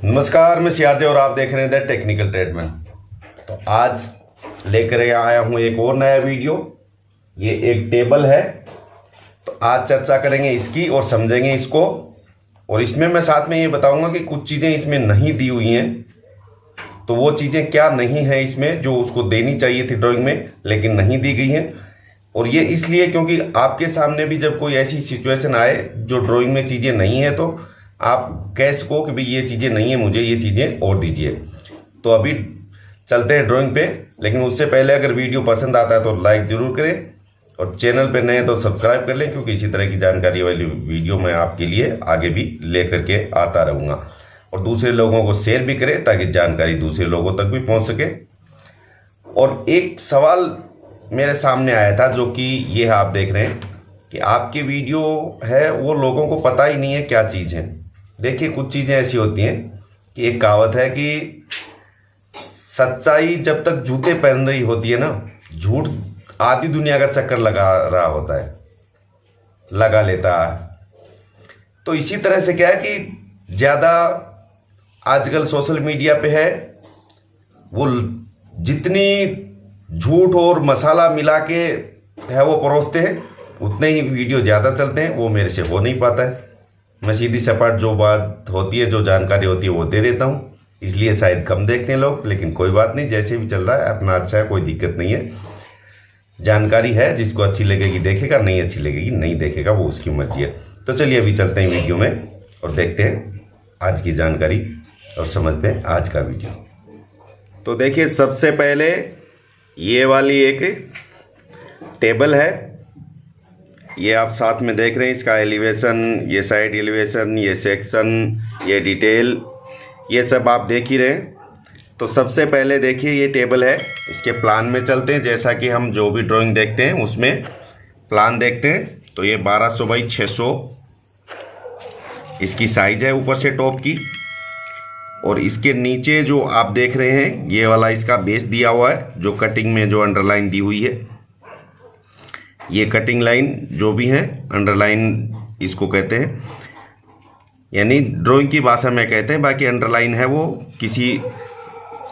नमस्कार, मैं सियारजे और आप देख रहे हैं द टेक्निकल ट्रेडमैन। तो आज लेकर आया हूं एक और नया वीडियो। ये एक टेबल है, तो आज चर्चा करेंगे इसकी और समझेंगे इसको। और इसमें मैं साथ में ये बताऊंगा कि कुछ चीज़ें इसमें नहीं दी हुई हैं, तो वो चीज़ें क्या नहीं हैं इसमें जो उसको देनी चाहिए थी ड्राइंग में लेकिन नहीं दी गई हैं। और ये इसलिए क्योंकि आपके सामने भी जब कोई ऐसी सिचुएशन आए जो ड्राइंग में चीज़ें नहीं है, तो आप कह सको कि भाई ये चीज़ें नहीं है, मुझे ये चीज़ें और दीजिए। तो अभी चलते हैं ड्राइंग पे, लेकिन उससे पहले अगर वीडियो पसंद आता है तो लाइक ज़रूर करें और चैनल पे नए हैं तो सब्सक्राइब कर लें, क्योंकि इसी तरह की जानकारी वाली वीडियो मैं आपके लिए आगे भी ले करके आता रहूँगा। और दूसरे लोगों को शेयर भी करें ताकि जानकारी दूसरे लोगों तक भी पहुँच सके। और एक सवाल मेरे सामने आया था, जो कि ये है, आप देख रहे हैं कि आपकी वीडियो है वो लोगों को पता ही नहीं है क्या चीज़ है। देखिए, कुछ चीज़ें ऐसी होती हैं कि एक कहावत है कि सच्चाई जब तक जूते पहन रही होती है ना, झूठ आधी दुनिया का चक्कर लगा रहा होता है, लगा लेता है। तो इसी तरह से क्या है कि ज़्यादा आजकल सोशल मीडिया पे है, वो जितनी झूठ और मसाला मिला के है वो परोसते हैं, उतने ही वीडियो ज़्यादा चलते हैं। वो मेरे से हो नहीं पाता है। मैं सीधी सपाट जो बात होती है, जो जानकारी होती है वो दे देता हूँ, इसलिए शायद कम देखते हैं लोग। लेकिन कोई बात नहीं, जैसे भी चल रहा है अपना अच्छा है, कोई दिक्कत नहीं है। जानकारी है, जिसको अच्छी लगेगी देखेगा, नहीं अच्छी लगेगी नहीं देखेगा, वो उसकी मर्जी है। तो चलिए अभी चलते हैं वीडियो में और देखते हैं आज की जानकारी और समझते हैं आज का वीडियो। तो देखिए, सबसे पहले ये वाली एक टेबल है, ये आप साथ में देख रहे हैं। इसका एलिवेशन, ये साइड एलिवेशन, ये सेक्शन, ये डिटेल, ये सब आप देख ही रहे हैं। तो सबसे पहले देखिए ये टेबल है, इसके प्लान में चलते हैं। जैसा कि हम जो भी ड्राइंग देखते हैं उसमें प्लान देखते हैं। तो ये 1200 बाई 600 इसकी साइज है ऊपर से टॉप की। और इसके नीचे जो आप देख रहे हैं ये वाला इसका बेस दिया हुआ है, जो कटिंग में जो अंडरलाइन दी हुई है। ये कटिंग लाइन जो भी है, अंडरलाइन इसको कहते हैं, यानी ड्राइंग की भाषा में कहते हैं। बाकी अंडरलाइन है वो किसी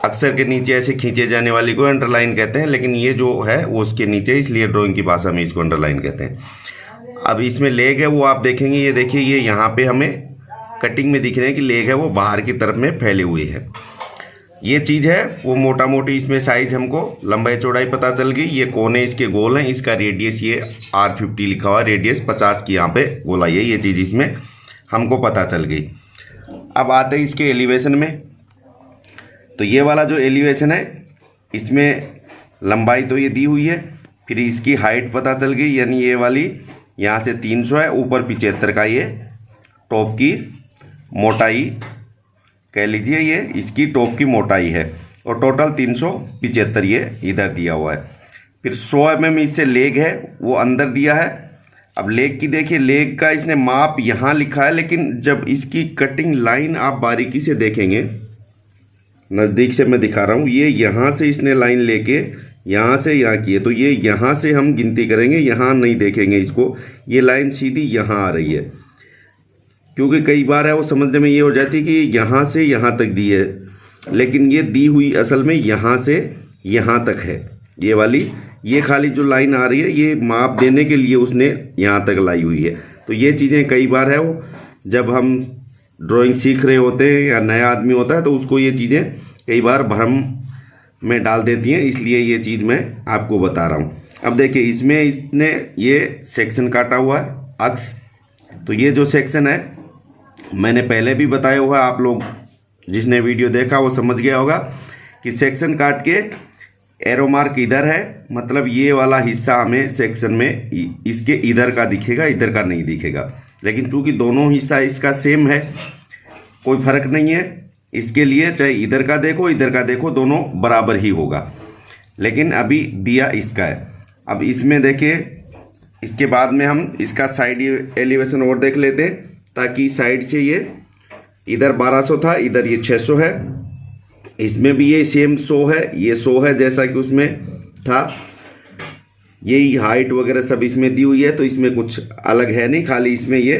अक्सर के नीचे ऐसे खींचे जाने वाली को अंडरलाइन कहते हैं, लेकिन ये जो है वो उसके नीचे, इसलिए ड्राइंग की भाषा में इसको अंडरलाइन कहते हैं। अब इसमें लेग है वो आप देखेंगे, ये देखिए ये यहाँ पे हमें कटिंग में दिख रहे हैं कि लेग है वो बाहर की तरफ में फैले हुए है। ये चीज़ है वो मोटा मोटी इसमें साइज हमको लंबाई चौड़ाई पता चल गई। ये कोने इसके गोल हैं, इसका रेडियस ये R50 लिखा हुआ है, रेडियस 50 की यहाँ पे गोलाई है। ये चीज़ इसमें हमको पता चल गई। अब आते हैं इसके एलिवेशन में। तो ये वाला जो एलिवेशन है इसमें लंबाई तो ये दी हुई है, फिर इसकी हाइट पता चल गई, यानी ये वाली यहाँ से 300 है, ऊपर 75 का ये टॉप की मोटाई कह लीजिए, ये इसकी टॉप की मोटाई है। और टोटल 375 ये इधर दिया हुआ है। फिर 100 mm इससे लेग है वो अंदर दिया है। अब लेग की देखिए, लेग का इसने माप यहाँ लिखा है, लेकिन जब इसकी कटिंग लाइन आप बारीकी से देखेंगे, नज़दीक से मैं दिखा रहा हूँ, ये यहाँ से इसने लाइन लेके यहाँ से यहाँ की है। तो ये यहाँ से हम गिनती करेंगे, यहाँ नहीं देखेंगे इसको। ये लाइन सीधी यहाँ आ रही है, क्योंकि कई बार है वो समझने में ये हो जाती है कि यहाँ से यहाँ तक दी है, लेकिन ये दी हुई असल में यहाँ से यहाँ तक है। ये वाली, ये खाली जो लाइन आ रही है ये माप देने के लिए उसने यहाँ तक लाई हुई है। तो ये चीज़ें कई बार है वो जब हम ड्राइंग सीख रहे होते हैं या नया आदमी होता है तो उसको ये चीज़ें कई बार भ्रम में डाल देती हैं, इसलिए ये चीज़ मैं आपको बता रहा हूँ। अब देखिए, इसमें इसने ये सेक्शन काटा हुआ है, अक्स। तो ये जो सेक्शन है मैंने पहले भी बताया हुआ, आप लोग जिसने वीडियो देखा वो समझ गया होगा कि सेक्शन काट के एरो मार्क इधर है, मतलब ये वाला हिस्सा हमें सेक्शन में इसके इधर का दिखेगा, इधर का नहीं दिखेगा। लेकिन चूंकि दोनों हिस्सा इसका सेम है, कोई फर्क नहीं है, इसके लिए चाहे इधर का देखो इधर का देखो, दोनों बराबर ही होगा। लेकिन अभी दिया इसका है। अब इसमें देखिए, इसके बाद में हम इसका साइड एलिवेशन और देख लेते हैं, ताकि साइड से ये इधर 1200 था, इधर ये 600 है। इसमें भी ये सेम 100 है, ये 100 है जैसा कि उसमें था। यही हाइट वगैरह सब इसमें दी हुई है, तो इसमें कुछ अलग है नहीं, खाली इसमें ये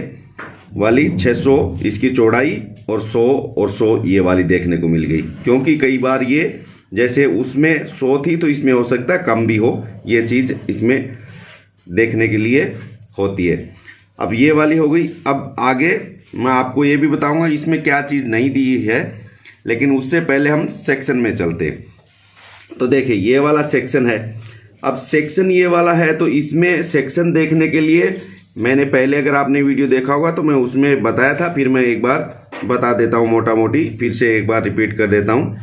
वाली 600 इसकी चौड़ाई और 100 और 100 ये वाली देखने को मिल गई, क्योंकि कई बार ये जैसे उसमें 100 थी तो इसमें हो सकता है कम भी हो, ये चीज़ इसमें देखने के लिए होती है। अब ये वाली हो गई। अब आगे मैं आपको ये भी बताऊंगा इसमें क्या चीज़ नहीं दी है, लेकिन उससे पहले हम सेक्शन में चलते हैं। तो देखिए ये वाला सेक्शन है। अब सेक्शन ये वाला है, तो इसमें सेक्शन देखने के लिए मैंने पहले अगर आपने वीडियो देखा होगा तो मैं उसमें बताया था, फिर मैं एक बार बता देता हूँ मोटा मोटी, फिर से एक बार रिपीट कर देता हूँ।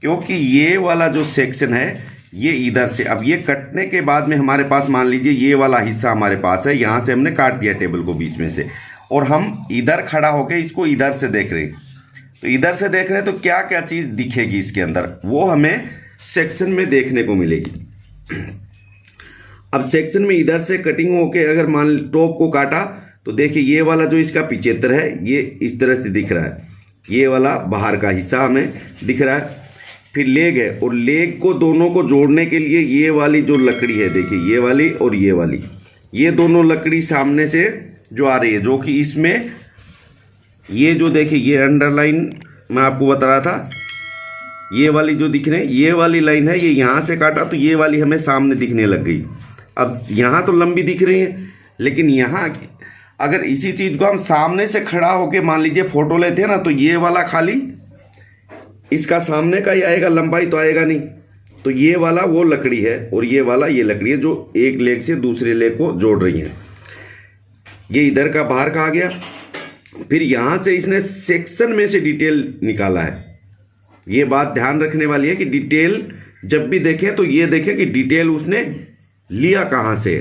क्योंकि ये वाला जो सेक्शन है ये इधर से, अब ये कटने के बाद में हमारे पास मान लीजिए ये वाला हिस्सा हमारे पास है, यहाँ से हमने काट दिया टेबल को बीच में से, और हम इधर खड़ा होके इसको इधर से देख रहे हैं। तो इधर से देख रहे हैं तो क्या क्या चीज़ दिखेगी इसके अंदर, वो हमें सेक्शन में देखने को मिलेगी। अब सेक्शन में इधर से कटिंग होके अगर मान टॉप को काटा तो देखिए ये वाला जो इसका 75 है ये इस तरह से दिख रहा है, ये वाला बाहर का हिस्सा हमें दिख रहा है। फिर लेग है, और लेग को दोनों को जोड़ने के लिए ये वाली जो लकड़ी है, देखिए ये वाली और ये वाली, ये दोनों लकड़ी सामने से जो आ रही है, जो कि इसमें ये जो देखिए ये अंडरलाइन मैं आपको बता रहा था, ये वाली जो दिख रहे हैं ये वाली लाइन है, ये यहाँ से काटा तो ये वाली हमें सामने दिखने लग गई। अब यहाँ तो लंबी दिख रही है, लेकिन यहाँ अगर इसी चीज़ को हम सामने से खड़ा होके मान लीजिए फोटो लेते हैं ना, तो ये वाला खाली इसका सामने का ही आएगा, लंबाई तो आएगा नहीं। तो ये वाला वो लकड़ी है और ये वाला ये लकड़ी है जो एक लेग से दूसरे लेग को जोड़ रही है। ये इधर का बाहर का आ गया। फिर यहाँ से इसने सेक्शन में से डिटेल निकाला है। ये बात ध्यान रखने वाली है कि डिटेल जब भी देखें तो ये देखें कि डिटेल उसने लिया कहाँ से।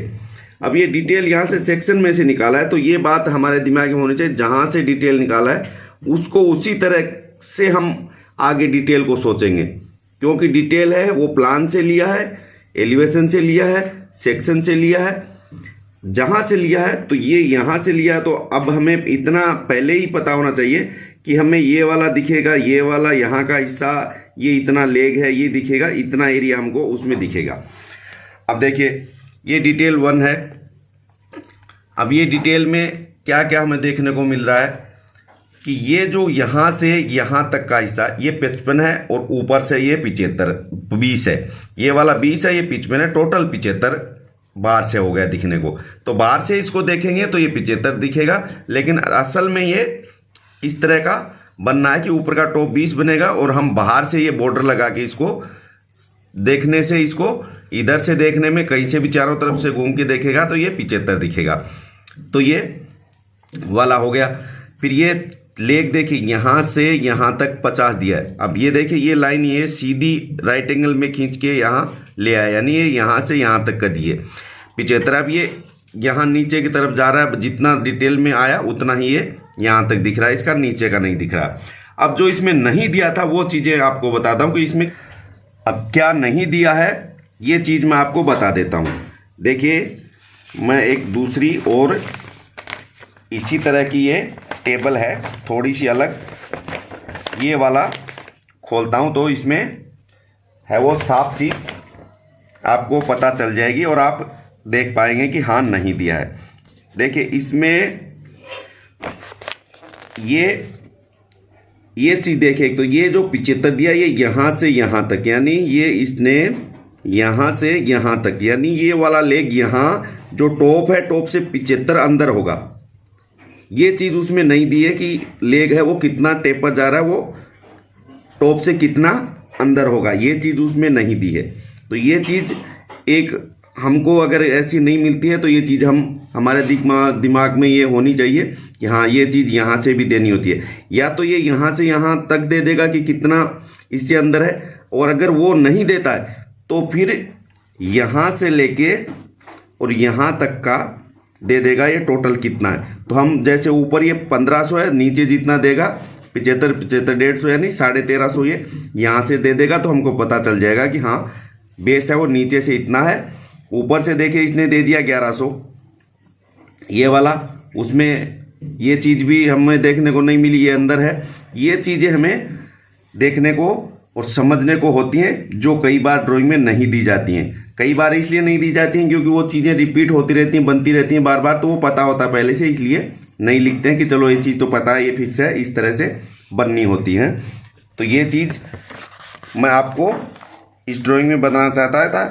अब ये डिटेल यहाँ से सेक्शन में से निकाला है, तो ये बात हमारे दिमाग में होनी चाहिए, जहाँ से डिटेल निकाला है उसको उसी तरह से हम आगे डिटेल को सोचेंगे, क्योंकि डिटेल है वो प्लान से लिया है, एलिवेशन से लिया है, सेक्शन से लिया है, जहाँ से लिया है तो ये यहाँ से लिया है। तो अब हमें इतना पहले ही पता होना चाहिए कि हमें ये वाला दिखेगा, ये वाला यहाँ का हिस्सा, ये इतना लेग है, ये दिखेगा, इतना एरिया हमको उसमें दिखेगा। अब देखिए ये डिटेल 1 है। अब ये डिटेल में क्या क्या हमें देखने को मिल रहा है कि ये जो यहाँ से यहाँ तक का हिस्सा ये 55 है, और ऊपर से ये 20 है, ये वाला 20 है, ये 55 है, टोटल 75 बाहर से हो गया दिखने को। तो बाहर से इसको देखेंगे तो ये 75 दिखेगा, लेकिन असल में ये इस तरह का बनना है कि ऊपर का टॉप 20 बनेगा, और हम बाहर से ये बॉर्डर लगा के इसको देखने से, इसको इधर से देखने में कहीं से भी चारों तरफ से घूम के देखेगा तो ये 75 दिखेगा। तो ये वाला हो गया। फिर ये लेग देखिए यहाँ से यहाँ तक 50 दिया है। अब ये देखिए ये लाइन ये सीधी राइट एंगल में खींच के यहाँ ले आया, यानी ये यहाँ से यहाँ तक का दिए 75। अब ये यहाँ नीचे की तरफ जा रहा है, जितना डिटेल में आया उतना ही ये यहाँ तक दिख रहा है, इसका नीचे का नहीं दिख रहा। अब जो इसमें नहीं दिया था वो चीज़ें आपको बताता हूँ कि इसमें अब क्या नहीं दिया है, ये चीज़ मैं आपको बता देता हूँ। देखिए मैं एक दूसरी और इसी तरह की ये टेबल है, थोड़ी सी अलग, ये वाला खोलता हूँ तो इसमें है वो साफ चीज़ आपको पता चल जाएगी और आप देख पाएंगे कि हाँ नहीं दिया है। देखिए इसमें ये चीज़ देखिए, एक तो ये जो 75 दिया ये यहाँ से यहाँ तक, यानी ये इसने यहाँ से यहाँ तक, यानी ये वाला लेग यहाँ जो टॉप है टॉप से 75 अंदर होगा। ये चीज़ उसमें नहीं दी है कि लेग है वो कितना टेपर जा रहा है, वो टॉप से कितना अंदर होगा, ये चीज़ उसमें नहीं दी है। तो ये चीज़ एक हमको अगर ऐसी नहीं मिलती है तो ये चीज़ हम हमारे दिमाग में ये होनी चाहिए कि हाँ ये चीज़ यहाँ से भी देनी होती है। या तो ये यहाँ से यहाँ तक दे देगा कि कितना इससे अंदर है, और अगर वो नहीं देता है तो फिर यहाँ से लेके और यहाँ तक का दे देगा ये टोटल कितना है। तो हम जैसे ऊपर ये 1500 है, नीचे जितना देगा 75 150 यानी 1350 ये यहाँ से दे देगा, तो हमको पता चल जाएगा कि हाँ बेस है वो नीचे से इतना है। ऊपर से देखिए इसने दे दिया 1100 ये वाला, उसमें ये चीज़ भी हमें देखने को नहीं मिली, ये अंदर है। ये चीज़ें हमें देखने को और समझने को होती हैं जो कई बार ड्राइंग में नहीं दी जाती हैं। कई बार इसलिए नहीं दी जाती हैं क्योंकि वो चीज़ें रिपीट होती रहती हैं, बनती रहती हैं बार बार, तो वो पता होता है पहले से, इसलिए नहीं लिखते हैं कि चलो ये चीज़ तो पता है, ये फिक्स है, इस तरह से बननी होती है। तो ये चीज़ मैं आपको इस ड्राइंग में बताना चाहता था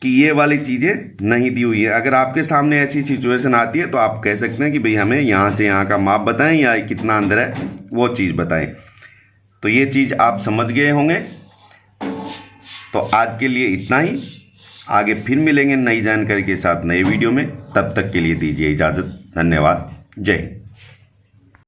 कि ये वाली चीज़ें नहीं दी हुई है। अगर आपके सामने ऐसी सिचुएशन आती है तो आप कह सकते हैं कि भाई हमें यहाँ से यहाँ का माप बताएं या कितना अंदर है वो चीज़ बताएं। तो ये चीज़ आप समझ गए होंगे। तो आज के लिए इतना ही, आगे फिर मिलेंगे नई जानकारी के साथ नए वीडियो में। तब तक के लिए दीजिए इजाज़त। धन्यवाद। जय हिंद।